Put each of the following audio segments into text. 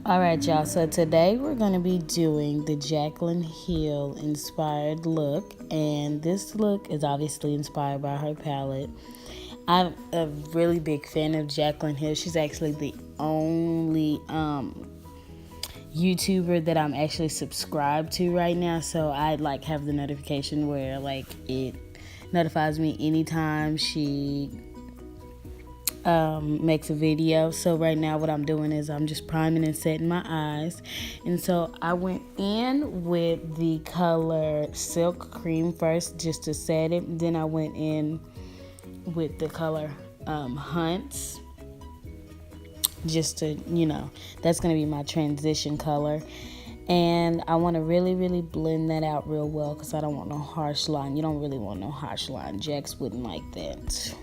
All right, y'all. So today we're going to be doing the Jaclyn Hill inspired look. And this look is obviously inspired by her palette. I'm a really big fan of Jaclyn Hill. She's actually the only YouTuber that I'm actually subscribed to right now. So I have the notification where it notifies me anytime she makes a video. So right now what I'm doing is I'm just priming and setting my eyes. And so I went in with the color Silk Cream first just to set it. Then I went in with the color Hunts just to, that's going to be my transition color. And I want to really, really blend that out real well because I don't want no harsh line. You don't really want no harsh line. Jax wouldn't like that.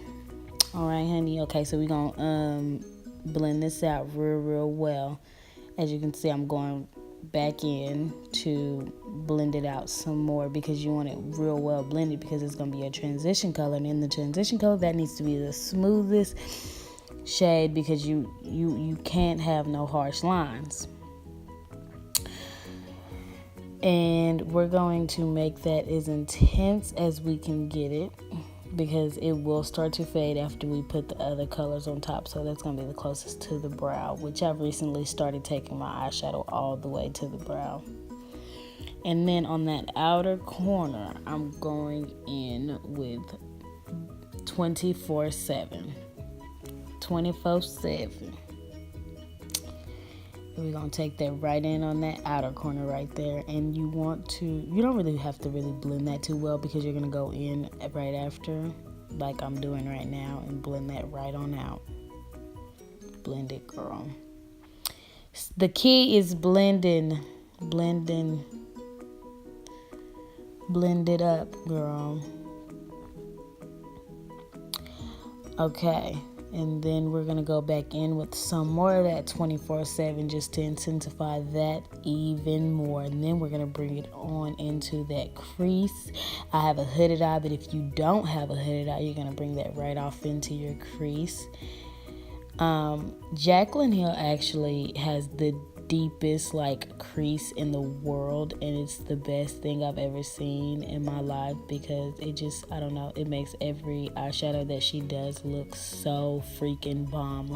All right, honey. Okay, so we're going to blend this out real well. As you can see, I'm going back in to blend it out some more because you want it real well blended because it's going to be a transition color. And in the transition color, that needs to be the smoothest shade because you can't have no harsh lines. And we're going to make that as intense as we can get it, because it will start to fade after we put the other colors on top. So that's going to be the closest to the brow, which I've recently started taking my eyeshadow all the way to the brow. And then on that outer corner, I'm going in with 24/7. 24/7. We're going to take that right in on that outer corner right there. And you don't really have to really blend that too well because you're going to go in right after, like I'm doing right now, and blend that right on out. Blend it, girl. The key is blending. Blend it up, girl. Okay. And then we're going to go back in with some more of that 24/7 just to intensify that even more. And then we're going to bring it on into that crease. I have a hooded eye, but if you don't have a hooded eye, you're going to bring that right off into your crease. Jaclyn Hill actually has the deepest crease in the world, and it's the best thing I've ever seen in my life because I don't know, it makes every eyeshadow that she does look so freaking bomb.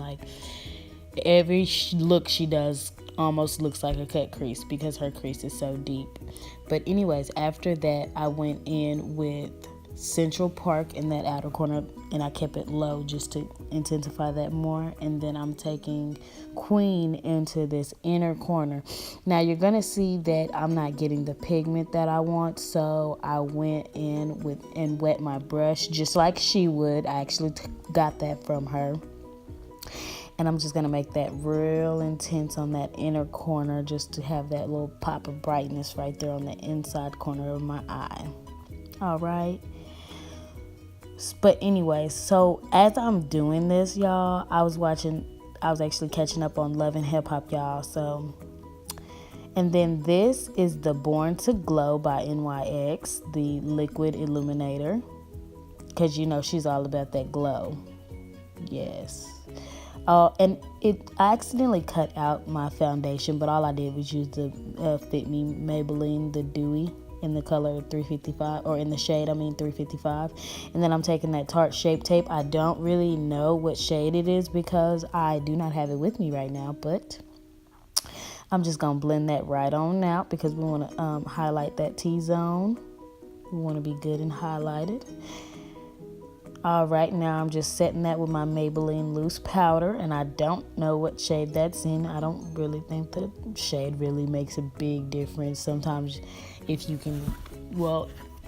Every look she does almost looks like a cut crease because her crease is so deep. But anyways, after that I went in with Central Park in that outer corner, and I kept it low just to intensify that more. And then I'm taking Queen into this inner corner. Now you're gonna see that I'm not getting the pigment that I want, so I went in with and wet my brush just like she would. I actually got that from her, and I'm just gonna make that real intense on that inner corner just to have that little pop of brightness right there on the inside corner of my eye. All right. But anyways, so as I'm doing this, y'all, I was actually catching up on Love and Hip Hop, y'all. So, and then this is the Born to Glow by NYX, the liquid illuminator, because she's all about that glow. Yes. And I accidentally cut out my foundation, but all I did was use the Fit Me Maybelline, the Dewy, in the color 355, or in the shade 355. And then I'm taking that Tarte Shape Tape. I don't really know what shade it is because I do not have it with me right now, but I'm just gonna blend that right on out because we want to highlight that T-zone. We want to be good and highlighted. All right, now I'm just setting that with my Maybelline loose powder, and I don't know what shade that's in. I don't really think the shade really makes a big difference. Sometimes if you can,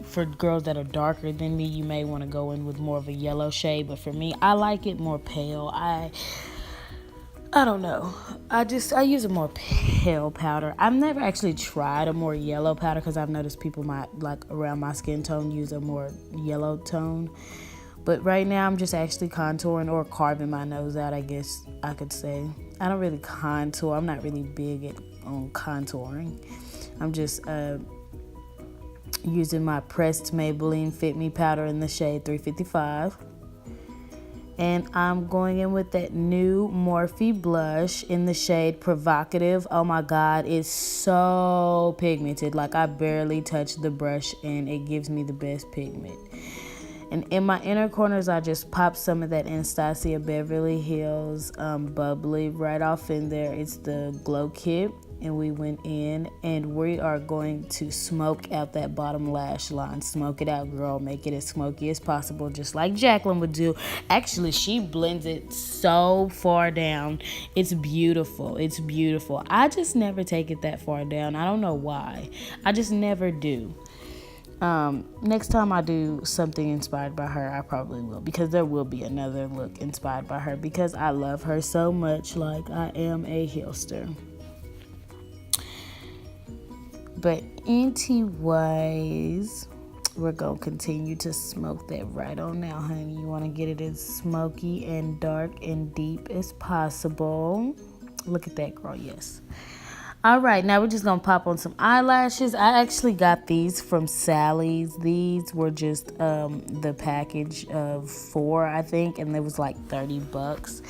for girls that are darker than me, you may want to go in with more of a yellow shade, but for me, I like it more pale. I don't know. I use a more pale powder. I've never actually tried a more yellow powder because I've noticed people might, around my skin tone, use a more yellow tone. But right now, I'm just actually contouring or carving my nose out, I guess I could say. I don't really contour. I'm not really big on contouring. I'm just using my pressed Maybelline Fit Me powder in the shade 355. And I'm going in with that new Morphe blush in the shade Provocative. Oh my God, it's so pigmented. Like, I barely touch the brush and it gives me the best pigment. And in my inner corners, I just popped some of that Anastasia Beverly Hills Bubbly right off in there. It's the Glow Kit. And we went in and we are going to smoke out that bottom lash line. Smoke it out, girl. Make it as smoky as possible, just like Jaclyn would do. Actually, she blends it so far down. It's beautiful. It's beautiful. I just never take it that far down. I don't know why. I just never do. Next time I do something inspired by her, I probably will, because there will be another look inspired by her, because I love her so much. Like, I am a hillster. But anyways, we're gonna continue to smoke that right on now, honey. You want to get it as smoky and dark and deep as possible. Look at that, girl. Yes. All right, now we're just gonna pop on some eyelashes. I actually got these from Sally's. These were just the package of 4, I think, and it was like $30.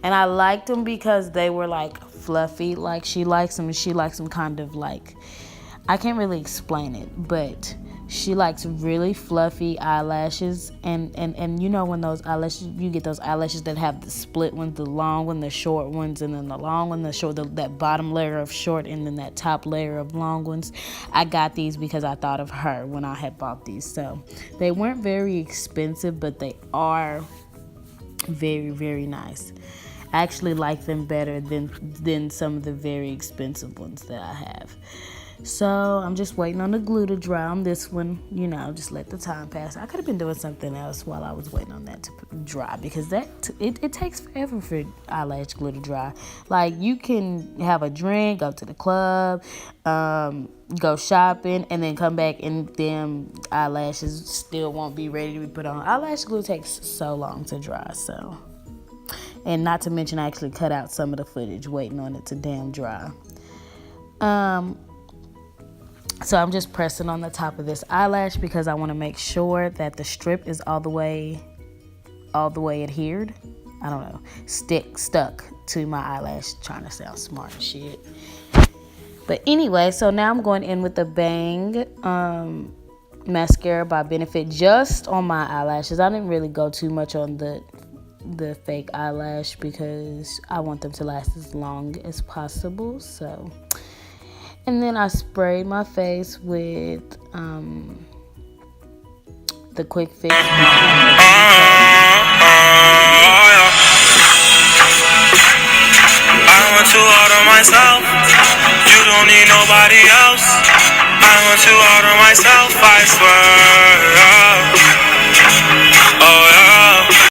And I liked them because they were like fluffy. Like, she likes them, and she likes them kind of like, I can't really explain it, but she likes really fluffy eyelashes. And you know, when those eyelashes, you get those eyelashes that have the split ones, the long one, the short ones, and then the long one, the short, that bottom layer of short, and then that top layer of long ones. I got these because I thought of her when I had bought these. So they weren't very expensive, but they are very, very nice. I actually like them better than some of the very expensive ones that I have. So I'm just waiting on the glue to dry on this one. You know, just let the time pass. I could have been doing something else while I was waiting on that to dry, because it takes forever for eyelash glue to dry. Like, you can have a drink, go to the club, go shopping, and then come back and them eyelashes still won't be ready to be put on. Eyelash glue takes so long to dry, so. And not to mention, I actually cut out some of the footage waiting on it to damn dry. So I'm just pressing on the top of this eyelash because I want to make sure that the strip is all the way adhered. I don't know, stuck to my eyelash. Trying to sound smart and shit. But anyway, so now I'm going in with the Bang mascara by Benefit just on my eyelashes. I didn't really go too much on the fake eyelash because I want them to last as long as possible. So. And then I sprayed my face with the Quick Fix. I went too hard on myself. You don't need nobody else. I went too hard on myself, I swear.